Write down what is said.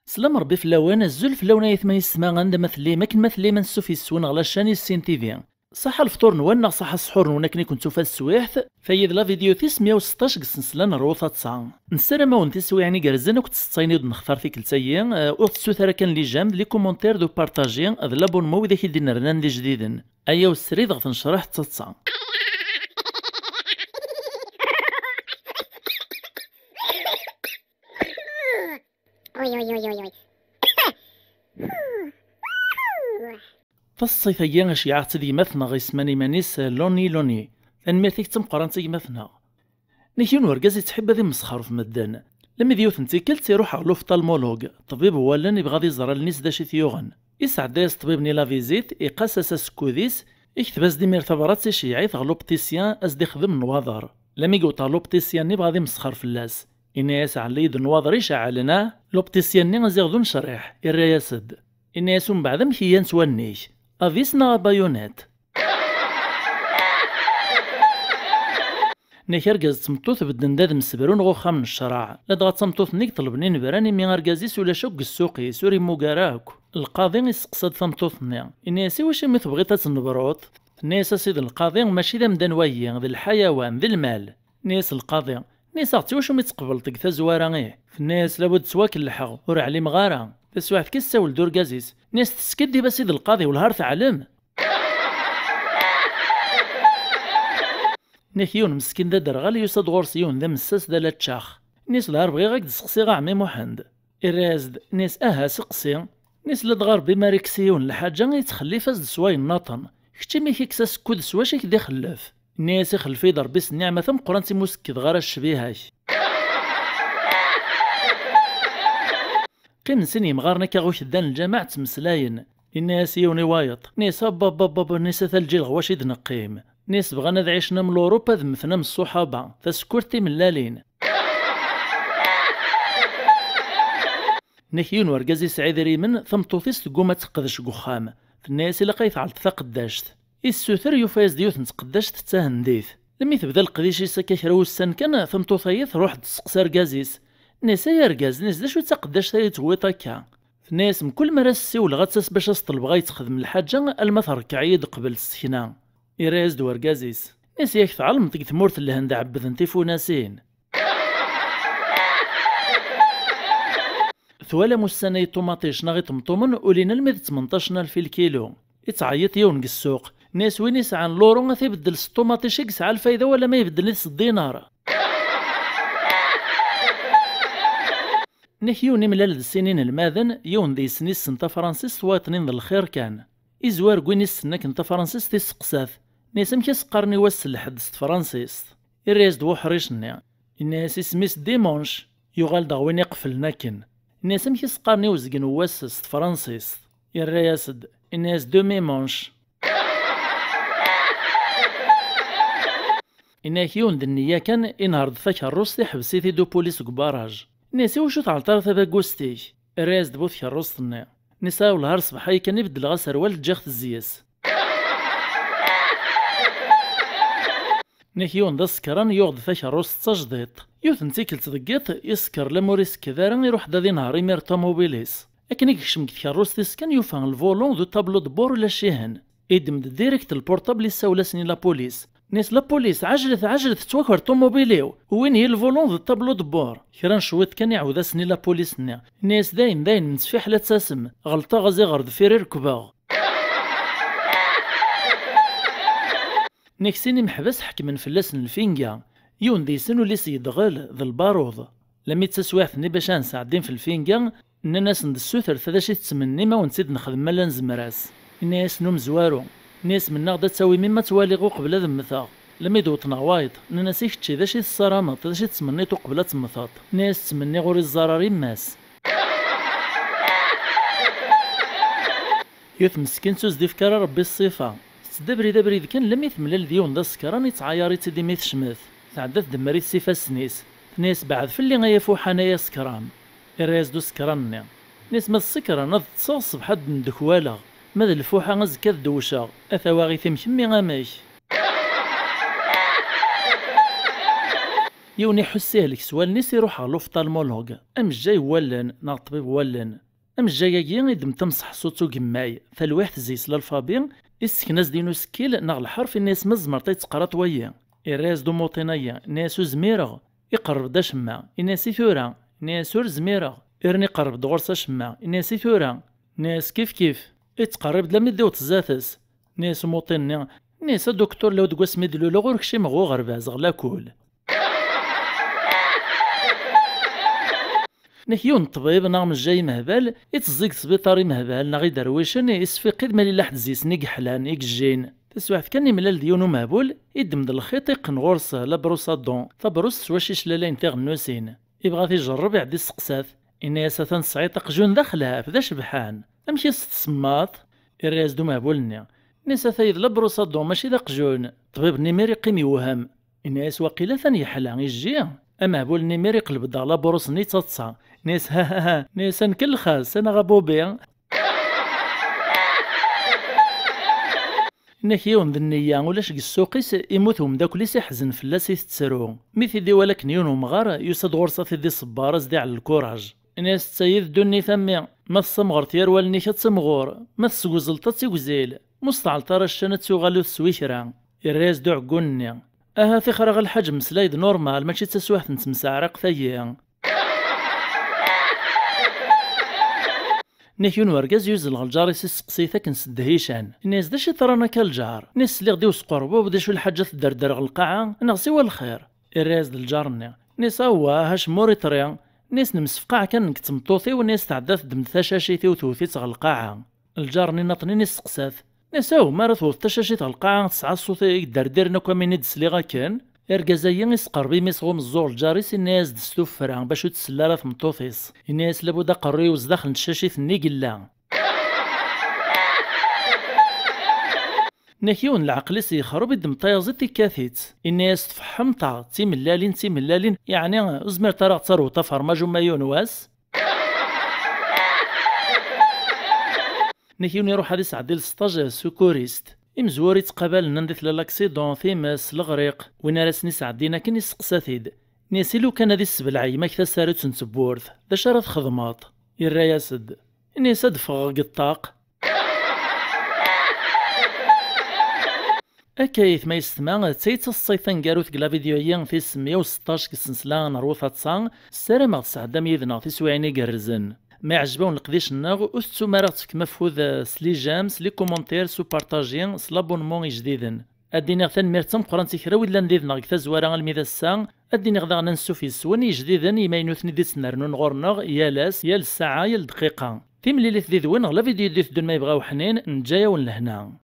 سلام ربي في اللوان الزول في لونا يثمن يسمى عند مثلي ما كنمثلي من سوفي السون غلا شاني السين تيفي صح الفطور نوانا صح السحور نوانا كني كنتو في السويحت فايد لا فيديو 916 قسنسلان الروثة 9 نسرا ما ونتسوي يعني قرزنا كنت تصايني ونختار فيك التايين وقت ثرا كان لي جام لي كومونتير دو بارطاجي هاد لابونمون اذا كي دينا رنان لي جديدن ايا والسري ضغط نشرح حتى 9. فالصيفية شيعات دي مثنا غيسماني مانيس لوني لان ميرتيك تمقران تي مثنا نيكيون ورقاز يتحب هذي مسخر في مدان لما ديوث نتيكل تيروح على لوفطالمولوج طبيب هو لان يبغى يزرى الناس داشي ثيوغن يسعد دايس طبيب ني لا فيزيت يقاس اساس كوديس يكتب دي مرتبرات سي شيعيت غ لوبتيسيان اس دي خدم نواظر لما يقوطا لوبتيسيان ني بغا يمسخر في اللاس إن يسعى ليد نواظر يشعلنا لوبتيسيان ني غزيغدون شريح الرياسد إن يسون بعد مكيان سوانيش أفيسنا بايونات نيكرقاز تمطوث بدنداد مسبرون غوخا من الشرع لدغا تمطوث نيك طلبني نبراني مي غرقازيس ولا شوق السوقي سوري موكاراك القاضي يسقصد تمطوثني إن ياسي واش مي تبغي تنبروط نيس سيد القاضي ماشي ذا مدنوي ذي الحيوان ذي المال نيس القاضي نيس اختي واش مي تقبل طيق تزوارا غيه في الناس لابد تسواك اللحق ور علي مغارا تسواحت كيسا ولدور قازيس ناس تسكدي بس سيد القاضي والهار تعلم نيكيون مسكين ذا درغال يوسد غورسيون ذا مساس ذا لا تشاخ نيس الهار بغي غاك تسقسي غا عمي محمد الرازد نيس سقسي نيس لدغار بماريكسيون الحاجة يتخلي فاز سواي الناطن كتشي مي كيكساس كود سواشي كدي خلف نيس يخلفي ضربيس النعمة ثم قرانتي مسكد غار الشبيهاش قيم سني مغارنا كاغوش دان الجامع تمسلاين الناس يوني وايط نيس بابا نيس ثلجي الغواش يدنقيم نيس بغانا ذ عيشنا من لوروبا ذ مثنا من الصحابة تسكرتي من لالين نكيون ورقازي سعيد ريمن ثم توثيس تقوم تقدش قخام في الناس اللي قيث على تقدشت السوثر يوفايز ديوث نتقدشت تهنديث لما تبدا القديش يسكا كراوسان كان ثم توثيث روح تسقسى رقازيس ناس يا رقاز ناس داش تقداش تاي تويط هكا في ناس من كل مرة السيول غاتساس باش اسطل بغا يتخدم الحاجة المثر كعيد قبل السكنة إراز دو رقازيس ناس ياك تعلم طيق ثمورت الهند عبثن تيفو ناسين ثوالا مستاني طوماطيش ناغي طمطومن ولينا الميد 18 في الكيلو يتعيط يونق السوق ناس وين يسعى لورو غا تيبدل الطوماطيش يقسع الفايدة ولا ما يبدل نص الدينار نحيوني ملال السنين الماذن يون دي سنيس نتا فرانسيس واطنين ذا الخير كان إزوار كوين سنك نتا فرانسيس تيسقساث نيسم كيسقرني واس لحدث فرانسيس الريز دو حريشني الناس اسميس ديمونش يغال داوين يقفل ناكن نيسم كيسقرني وزقن واس فرانسيس الرياسد الناس دو ميمونش إناك يون دنيا كان إنهار دفاك الروسي حبسيتي دو بوليس كباراج ناسي وشو تعلطار ثابا كوستيش الراس دبوث كروسطني نسا والهار صباحي كان يبدل غا سروال جاخت الزياس نيكيون دا سكران يوغد فاك الروس تجديط يوثن تيكل تدقيط يسكر لموريس كذارا يروح دا ذي نهار يمير طوموبيليس لكن يكشم كروس تيسكان يوفان الفولون دو طابلو دبور ولا شيهن يدمد ديريكت البورتابل يساولا سني لا بوليس ناس لا بوليس عجلت توكر طوموبيليو وين هي الفولون ذو الطابلو دبور كران شويت كان يعود سني لا بوليس نيا ناس داين من في حالة تاسم غلطة غازي غرد فيري ركباغ نيكسيني محبس حكمن فلاسن الفينجا يون دي سنو لي سيدغل ذا الباروض لما تسواعثني باش نساعدين في الفينجا ان ناس ند السوثر ثلاثة تسمني ما ونسيد نخدم مالا نزمراس الناس نوم زوارو ناس من نغدا تساوي مما تواليغو قبل ذمثا لما يدوطنا وايط ناس يكتشي ذا شي الصرامط ذا شي تسمنيتو قبل تمثاط ناس تسمني غوري الزراري ماس يوث مسكين سوز دي فكرة ربي الصفة دبري كان لم يثمل ديون دا سكران يتعايري تدي ميث شمث تعدت دمري السيفا سنيس ناس بعد في اللي غيفو حنايا سكران الراس دو سكران ناس ما السكران نض تصوص بحد من دكوالا ماذا الفوحة أزكى الدوشة أثواغي تمكمي غاميك يوني حسيه لك سوال نيس يروح على لوفطالمولوج أم جاي ولن نا طبيب ولن أم جاي يدم تمصح صوتو جماي فالواحد زيس للفابين السكناز دينو سكيل ناغ الحرف الناس مزمر تيتقرات ويا الراس دو موطينيا ناسو زميرة يقرب دا شما الناس ثورة ناسو زميرة إرني قرب دغرسا شما الناس ثورة ناس كيف يتقرب لما داو تزاتس ناس موطينيا ناس دكتور لو دقوس مدلو لغور كشي مغو غرباز غلا كول نحيون طبيب ناغ جاي مهبال يتزيق سبيطاري مهبال ناغي درويشن يسفيقيد مالي لاحد زيس نيك حلان يك جين تسواحت كان ملال ديونو مهبول يدمد الخيط يقن غورس لابروسادون فبروس واشيش لالين تاغ النوسين يبغى يجرب يعدي السقساث إن ياساثان سعيط قجون داخلها فذا شبحان أمشي ستسماط الراس دو مهبولني نيسا ثايد لابروسادون ماشي ذا قجون طبيب نيميري قيم يوهم إن ياس وقيلة ثاني حلان يجي أما هبول نيميري قلب دا لابروس ني تصا ناس ها ناس نكل خاص أنا غابوبي إنك يوم ذنيا ولاش السوقيس يموتهم داك ليس يحزن فلاس يتسرو مثي دي ولكن يونهم غار يوسد غرصة في دي صبارة زدي على الكوراج ناس تسيد دوني ثمي ما تصمغر تيار والني كتسمغور ما تسوزلطة تيوزيل مستعل ترى الشنة تسوغالو تسويشرا الراس دو عقوني أها في خرج الحجم سلايد نورمال ماشي تسواح نتمسعرق ثيان نيكيون ورقاز يوزل الجار يسقسيثا كنسد هيشان الناس داش يطرانا كالجار ناس اللي غديو سقربو بداش الحاجة تدردر القاعة نغسي والخير الراس د الجارني ناس هو هاش موري طريان ناس نمس في قاعة كان نكتم طوثي وناس تعدات دم ثاشاشيثي وثوثي تغ القاعة الجارني نطني ناس سقساث ناس هو ما رثوث تاشاشي تغ القاعة تسعى الصوثي دردر نكوا من يدسلي غاكن إرجازيا يسقربي ميسغوم الزور الجاريس الناس دستو فران باش تسلالة مطوفيس الناس لابد قريوز داخل الشاشي ثني قلا نكيون العقل سيخرب يدم طيازيتي كاثيت الناس تفحمطا تيملالين يعني ازمر ترى تصرو تفرماجو ما يونواس نكيون يروح هذه سعديل ستاج سوكوريست إمزوري تقابل نندث لاكسيدون ثيماس الغريق وين راسني سعدينا كني سقساثيد نيسيلو كان هذه السبلعي ما كثا سارت نسبورث دا شارت خدمات يراياسد إني سدفغ قطاق أكايث ما يستمع تسيت الصيفان قاروث قلا فيديويين في 116 كسنسلان نروثة تصان السلام سعدا ميذنا في سويعني قرزن ما عجبون القديش الناغ أستو مراتك مفوذ سلي جامس لي كومونتير سو بارطاجين سلابونمون جديدا أدينا غثان ميرتم قرانتي كراوي لانديذنا غثا زوارا الميدا الساعة أدينا غدا غننسو في سواني جديدا يماينوثني دي سنرنون غورناغ يالاس يال الساعة يال الدقيقة تيملي لي ثديد وين غلا فيديو ديث دون ما يبغاو حنين نجايا ولهنا